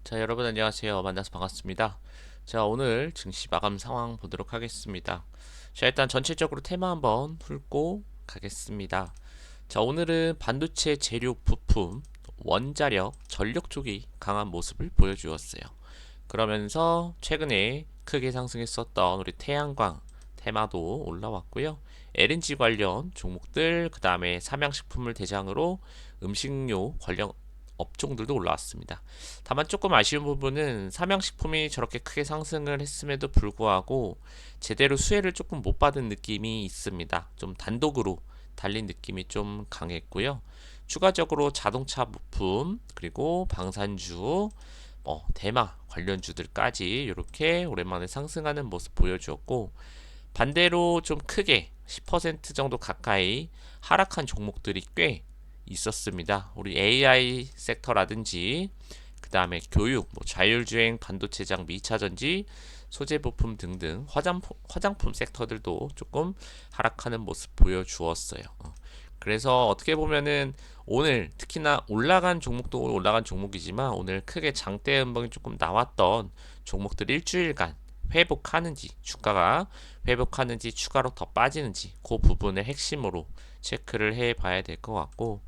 자, 여러분 안녕하세요. 만나서 반갑습니다. 자, 오늘 증시 마감 상황 보도록 하겠습니다. 자, 일단 전체적으로 테마 한번 훑고 가겠습니다. 자, 오늘은 반도체 재료 부품, 원자력, 전력 쪽이 강한 모습을 보여주었어요. 그러면서 최근에 크게 상승했었던 우리 태양광 테마도 올라왔고요. LNG 관련 종목들, 그 다음에 삼양식품을 대상으로 음식료 관련 업종들도 올라왔습니다. 다만 조금 아쉬운 부분은 삼양식품이 저렇게 크게 상승을 했음에도 불구하고 제대로 수혜를 조금 못 받은 느낌이 있습니다. 좀 단독으로 달린 느낌이 좀 강했고요. 추가적으로 자동차 부품 그리고 방산주 대마 관련주들까지 이렇게 오랜만에 상승하는 모습 보여주었고, 반대로 좀 크게 10% 정도 가까이 하락한 종목들이 꽤 있었습니다. 우리 AI 섹터라든지 그 다음에 교육, 자율주행 반도체 장비, 2차전지, 소재 부품 등등 화장품 섹터들도 조금 하락하는 모습 보여주었어요. 그래서 어떻게 보면은 오늘 특히나 올라간 종목도 올라간 종목이지만 오늘 크게 장대 음봉이 조금 나왔던 종목들 일주일간 회복하는지, 주가가 회복하는지 추가로 더 빠지는지 그 부분을 핵심으로 체크를 해 봐야 될 것 같고,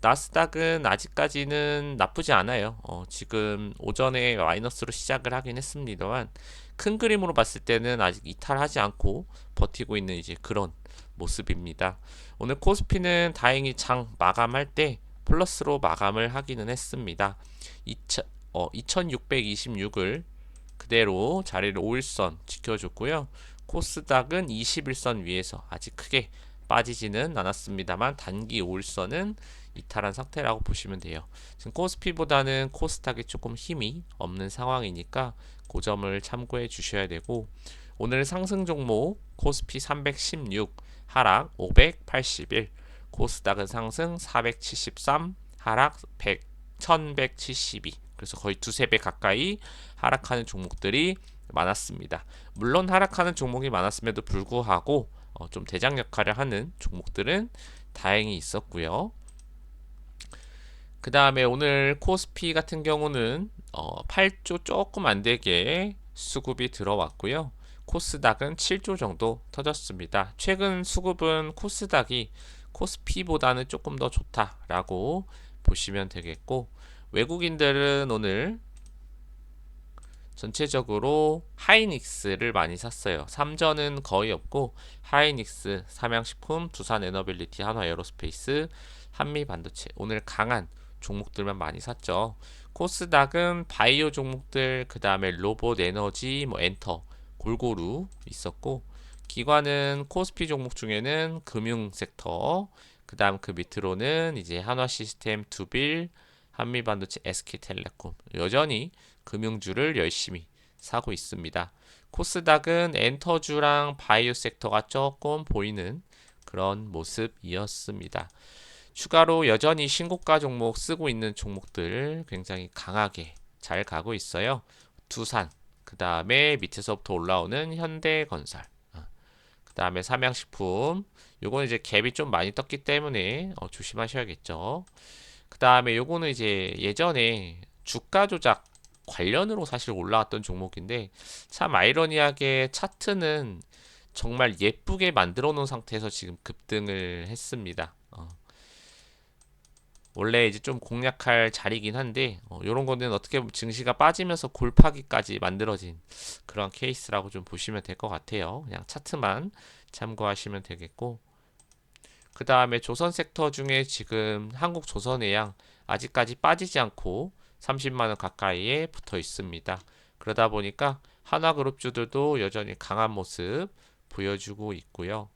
나스닥은 아직까지는 나쁘지 않아요. 지금 오전에 마이너스로 시작을 하긴 했습니다만 큰 그림으로 봤을 때는 아직 이탈하지 않고 버티고 있는 이제 그런 모습입니다. 오늘 코스피는 다행히 장 마감할 때 플러스로 마감을 하기는 했습니다. 2626을 그대로 자리를 5일선 지켜줬고요. 코스닥은 21선 위에서 아직 크게 빠지지는 않았습니다만 단기 5일선은 이탈한 상태라고 보시면 돼요. 지금 코스피보다는 코스닥이 조금 힘이 없는 상황이니까 그 점을 참고해 주셔야 되고, 오늘 상승 종목 코스피 316 하락 581, 코스닥은 상승 473 하락 100 1172, 그래서 거의 두세 배 가까이 하락하는 종목들이 많았습니다. 물론 하락하는 종목이 많았음에도 불구하고 좀 대장 역할을 하는 종목들은 다행히 있었고요. 그 다음에 오늘 코스피 같은 경우는 8조 조금 안 되게 수급이 들어왔고요. 코스닥은 7조 정도 터졌습니다. 최근 수급은 코스닥이 코스피보다는 조금 더 좋다라고 보시면 되겠고, 외국인들은 오늘 전체적으로 하이닉스를 많이 샀어요. 삼전은 거의 없고 하이닉스, 삼양식품, 두산에너빌리티, 한화에어로스페이스, 한미반도체 오늘 강한 종목들만 많이 샀죠. 코스닥은 바이오 종목들, 그 다음에 로봇 에너지, 엔터 골고루 있었고, 기관은 코스피 종목 중에는 금융 섹터, 그 다음 그 밑으로는 이제 한화시스템, 두빌, 한미반도체, SK텔레콤 여전히 금융주를 열심히 사고 있습니다. 코스닥은 엔터주랑 바이오 섹터가 조금 보이는 그런 모습이었습니다. 추가로 여전히 신고가 종목 쓰고 있는 종목들 굉장히 강하게 잘 가고 있어요. 두산, 그 다음에 밑에서부터 올라오는 현대건설, 그 다음에 삼양식품. 요거는 이제 갭이 좀 많이 떴기 때문에 조심하셔야겠죠. 그 다음에 요거는 이제 예전에 주가 조작 관련으로 사실 올라왔던 종목인데, 참 아이러니하게 차트는 정말 예쁘게 만들어 놓은 상태에서 지금 급등을 했습니다. 원래 이제 좀 공략할 자리긴 한데, 이런 거는 어떻게 보면 증시가 빠지면서 골파기까지 만들어진 그런 케이스라고 좀 보시면 될 것 같아요. 그냥 차트만 참고하시면 되겠고, 그 다음에 조선 섹터 중에 지금 한국조선해양 아직까지 빠지지 않고 30만 원 가까이에 붙어 있습니다. 그러다 보니까 한화그룹주들도 여전히 강한 모습 보여주고 있고요.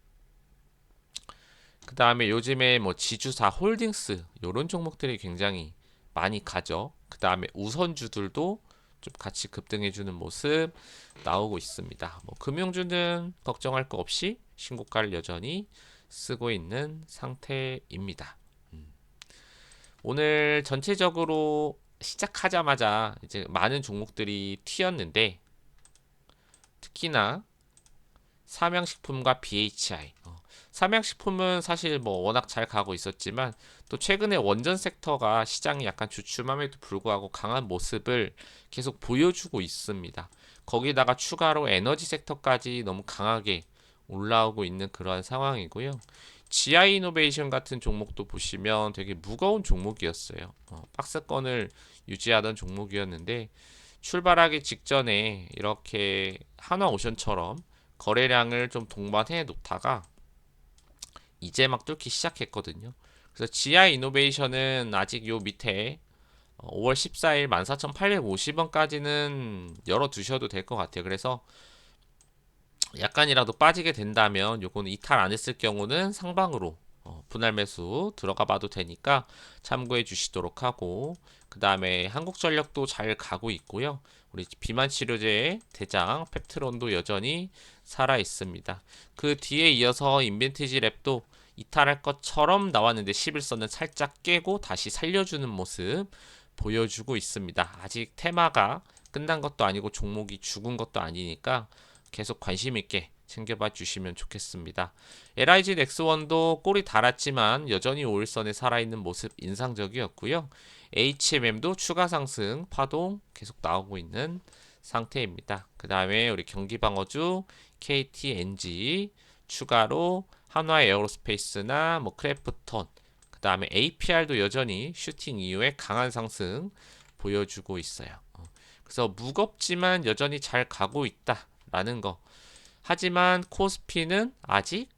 그 다음에 요즘에 지주사 홀딩스 이런 종목들이 굉장히 많이 가죠. 그 다음에 우선주들도 좀 같이 급등해주는 모습 나오고 있습니다. 금융주는 걱정할 거 없이 신고가를 여전히 쓰고 있는 상태입니다. 오늘 전체적으로 시작하자마자 이제 많은 종목들이 튀었는데, 특히나 삼양식품과 BHI. 삼양식품은 사실 뭐 워낙 잘 가고 있었지만 또 최근에 원전 섹터가 시장이 약간 주춤함에도 불구하고 강한 모습을 계속 보여주고 있습니다. 거기다가 추가로 에너지 섹터까지 너무 강하게 올라오고 있는 그러한 상황이고요. GI 이노베이션 같은 종목도 보시면 되게 무거운 종목이었어요. 박스권을 유지하던 종목이었는데 출발하기 직전에 이렇게 한화오션처럼 거래량을 좀 동반해 놓다가 이제 막 뚫기 시작했거든요. 그래서 GI 이노베이션은 아직 요 밑에 5월 14일 14,850원까지는 열어두셔도 될 것 같아요. 그래서 약간이라도 빠지게 된다면 요거는 이탈 안 했을 경우는 상방으로 분할 매수 들어가 봐도 되니까 참고해 주시도록 하고, 그 다음에 한국전력도 잘 가고 있고요. 우리 비만 치료제 대장 펩트론도 여전히 살아 있습니다. 그 뒤에 이어서 인벤티지 랩도 이탈할 것처럼 나왔는데 11선은 살짝 깨고 다시 살려주는 모습 보여주고 있습니다. 아직 테마가 끝난 것도 아니고 종목이 죽은 것도 아니니까 계속 관심 있게 챙겨봐 주시면 좋겠습니다. LIG 넥스원도 꼬리 달았지만 여전히 5일선에 살아있는 모습 인상적이었고요. HMM도 추가 상승 파동 계속 나오고 있는 상태입니다. 그 다음에 우리 경기방어주 KTNG 추가로 한화 에어로스페이스나 뭐 크래프톤, 그 다음에 APR도 여전히 슈팅 이후에 강한 상승 보여주고 있어요. 그래서 무겁지만 여전히 잘 가고 있다라는 거. 하지만 코스피는 아직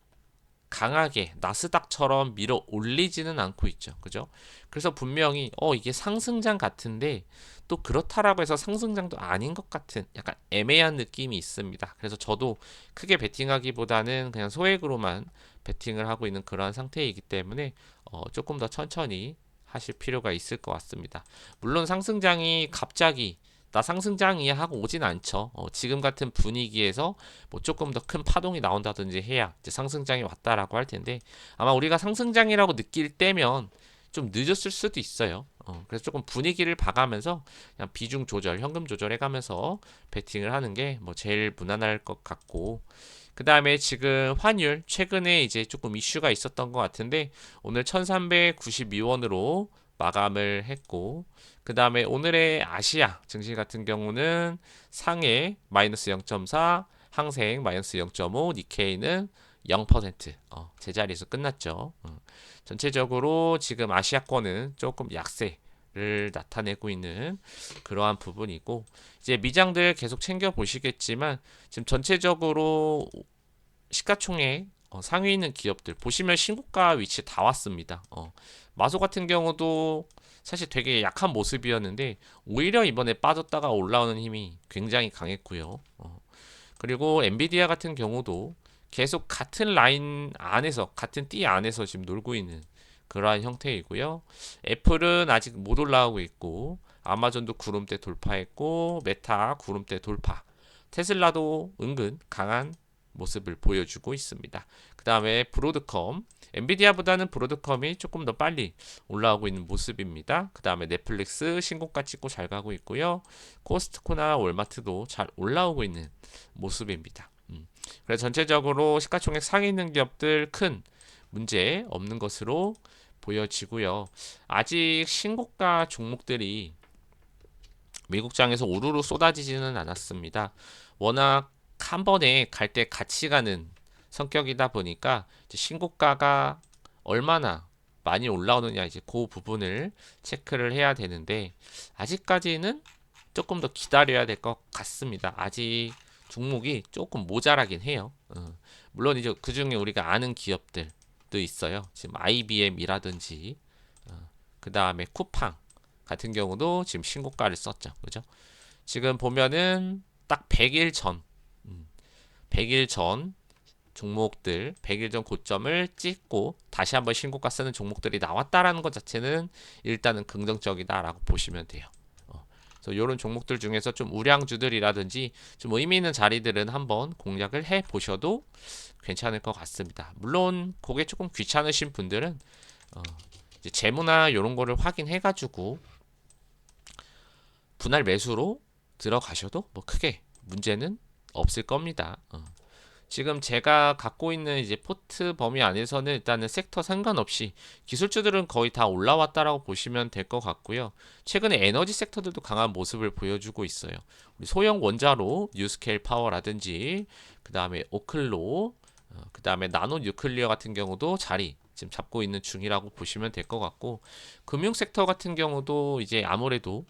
강하게 나스닥처럼 밀어 올리지는 않고 있죠. 그죠? 그래서 분명히 이게 상승장 같은데 또 그렇다라고 해서 상승장도 아닌 것 같은 약간 애매한 느낌이 있습니다. 그래서 저도 크게 베팅하기보다는 그냥 소액으로만 베팅을 하고 있는 그러한 상태이기 때문에 조금 더 천천히 하실 필요가 있을 것 같습니다. 물론 상승장이 갑자기 나 상승장이야 하고 오진 않죠. 지금 같은 분위기에서 뭐 조금 더 큰 파동이 나온다든지 해야 이제 상승장이 왔다라고 할 텐데, 아마 우리가 상승장이라고 느낄 때면 좀 늦었을 수도 있어요. 그래서 조금 분위기를 봐가면서 그냥 비중 조절, 현금 조절해가면서 베팅을 하는 게 뭐 제일 무난할 것 같고, 그 다음에 지금 환율 최근에 이제 조금 이슈가 있었던 것 같은데 오늘 1392원으로 마감을 했고, 그 다음에 오늘의 아시아 증시 같은 경우는 상해 마이너스 0.4, 항생 마이너스 0.5, 니케이는 0% 제자리에서 끝났죠. 전체적으로 지금 아시아권은 조금 약세를 나타내고 있는 그러한 부분이고, 이제 미장들 계속 챙겨 보시겠지만 지금 전체적으로 시가총액 상위 있는 기업들 보시면 신고가 위치 다 왔습니다. 마소 같은 경우도 사실 되게 약한 모습이었는데 오히려 이번에 빠졌다가 올라오는 힘이 굉장히 강했고요. 그리고 엔비디아 같은 경우도 계속 같은 라인 안에서 같은 띠 안에서 지금 놀고 있는 그러한 형태이고요. 애플은 아직 못 올라오고 있고, 아마존도 구름대 돌파했고, 메타 구름대 돌파, 테슬라도 은근 강한 모습을 보여주고 있습니다. 그 다음에 브로드컴, 엔비디아보다는 브로드컴이 조금 더 빨리 올라오고 있는 모습입니다. 그 다음에 넷플릭스 신고가 찍고 잘 가고 있고요. 코스트코나 월마트도 잘 올라오고 있는 모습입니다. 그래서 전체적으로 시가총액 상위 있는 기업들 큰 문제 없는 것으로 보여지고요. 아직 신고가 종목들이 미국장에서 우르르 쏟아지지는 않았습니다. 워낙 한 번에 갈 때 같이 가는 성격이다 보니까 이제 신고가가 얼마나 많이 올라오느냐 이제 그 부분을 체크를 해야 되는데 아직까지는 조금 더 기다려야 될 것 같습니다. 아직 종목이 조금 모자라긴 해요. 물론 이제 그 중에 우리가 아는 기업들도 있어요. 지금 IBM이라든지 그 다음에 쿠팡 같은 경우도 지금 신고가를 썼죠. 그죠? 지금 보면은 딱 100일 전 100일 전 종목들 100일 전 고점을 찍고 다시 한번 신고가 쓰는 종목들이 나왔다라는 것 자체는 일단은 긍정적이다라고 보시면 돼요. 그래서 이런 종목들 중에서 좀 우량주들이라든지 좀 의미 있는 자리들은 한번 공략을 해 보셔도 괜찮을 것 같습니다. 물론 그게 조금 귀찮으신 분들은 이제 재무나 이런 거를 확인해 가지고 분할 매수로 들어가셔도 뭐 크게 문제는 없을 겁니다. 지금 제가 갖고 있는 이제 포트 범위 안에서는 일단은 섹터 상관없이 기술주들은 거의 다 올라왔다라고 보시면 될 것 같고요. 최근에 에너지 섹터들도 강한 모습을 보여주고 있어요. 우리 소형 원자로, 뉴스케일 파워라든지, 그 다음에 오클로, 그 다음에 나노 뉴클리어 같은 경우도 자리 지금 잡고 있는 중이라고 보시면 될 것 같고, 금융 섹터 같은 경우도 이제 아무래도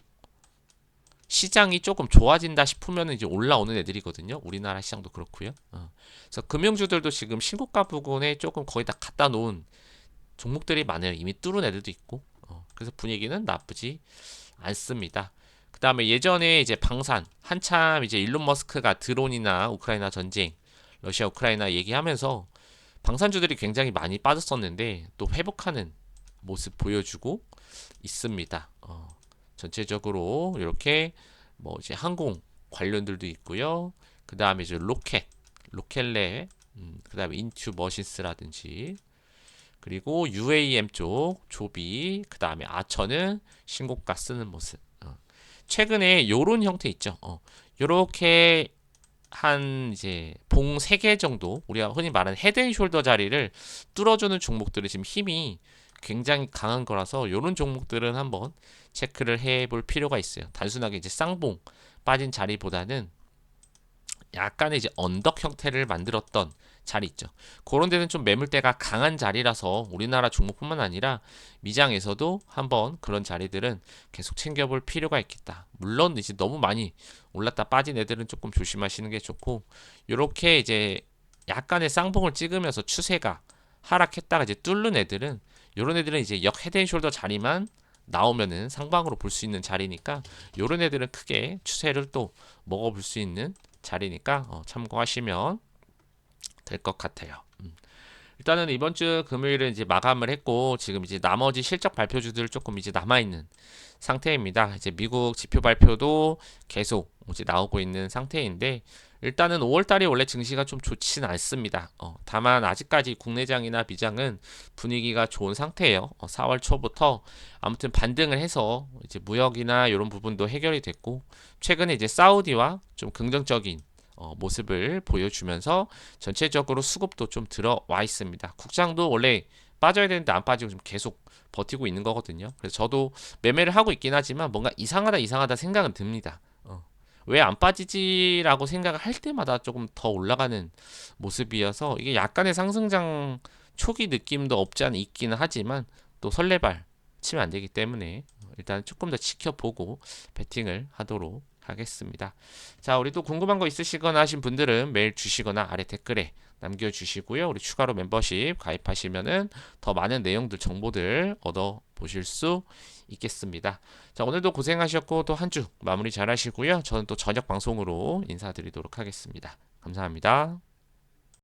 시장이 조금 좋아진다 싶으면 이제 올라오는 애들이거든요. 우리나라 시장도 그렇고요. 그래서 금융주들도 지금 신고가 부근에 조금 거의 다 갖다 놓은 종목들이 많아요. 이미 뚫은 애들도 있고. 그래서 분위기는 나쁘지 않습니다. 그 다음에 예전에 이제 방산 한참 이제 일론 머스크가 드론이나 우크라이나 전쟁, 러시아 우크라이나 얘기하면서 방산주들이 굉장히 많이 빠졌었는데 또 회복하는 모습 보여주고 있습니다. 전체적으로 이렇게 뭐 이제 항공 관련들도 있고요. 그 다음에 이제 로켓랩, 그 다음에 인투 머신스라든지, 그리고 UAM 쪽 조비, 그 다음에 아처는 신고가 쓰는 모습. 최근에 요런 형태 있죠. 요렇게 한 이제 봉 3개 정도 우리가 흔히 말하는 헤드앤숄더 자리를 뚫어주는 종목들이 지금 힘이 굉장히 강한 거라서 이런 종목들은 한번 체크를 해볼 필요가 있어요. 단순하게 이제 쌍봉 빠진 자리보다는 약간의 이제 언덕 형태를 만들었던 자리 있죠. 그런 데는 좀 매물대가 강한 자리라서 우리나라 종목뿐만 아니라 미장에서도 한번 그런 자리들은 계속 챙겨볼 필요가 있겠다. 물론 이제 너무 많이 올랐다 빠진 애들은 조금 조심하시는 게 좋고, 이렇게 이제 약간의 쌍봉을 찍으면서 추세가 하락했다가 이제 뚫는 애들은, 이런 애들은 이제 역 헤드앤숄더 자리만 나오면은 상방으로 볼 수 있는 자리니까, 이런 애들은 크게 추세를 또 먹어볼 수 있는 자리니까 참고하시면 될 것 같아요. 일단은 이번 주 금요일은 이제 마감을 했고, 지금 이제 나머지 실적 발표주들 조금 이제 남아있는 상태입니다. 이제 미국 지표 발표도 계속 이제 나오고 있는 상태인데, 일단은 5월달이 원래 증시가 좀 좋지는 않습니다. 다만 아직까지 국내장이나 미장은 분위기가 좋은 상태예요. 4월 초부터 아무튼 반등을 해서 이제 무역이나 이런 부분도 해결이 됐고, 최근에 이제 사우디와 좀 긍정적인 모습을 보여주면서 전체적으로 수급도 좀 들어와 있습니다. 국장도 원래 빠져야 되는데 안 빠지고 좀 계속 버티고 있는 거거든요. 그래서 저도 매매를 하고 있긴 하지만 뭔가 이상하다 생각은 듭니다. 왜 안 빠지지라고 생각을 할 때마다 조금 더 올라가는 모습이어서 이게 약간의 상승장 초기 느낌도 없지 않아 있기는 하지만 또 설레발 치면 안 되기 때문에 일단 조금 더 지켜보고 배팅을 하도록 하겠습니다. 자, 우리 또 궁금한 거 있으시거나 하신 분들은 메일 주시거나 아래 댓글에 남겨주시고요. 우리 추가로 멤버십 가입하시면은 더 많은 내용들, 정보들 얻어 보실 수 있겠습니다. 자, 오늘도 고생하셨고 또 한 주 마무리 잘 하시고요. 저는 또 저녁 방송으로 인사드리도록 하겠습니다. 감사합니다.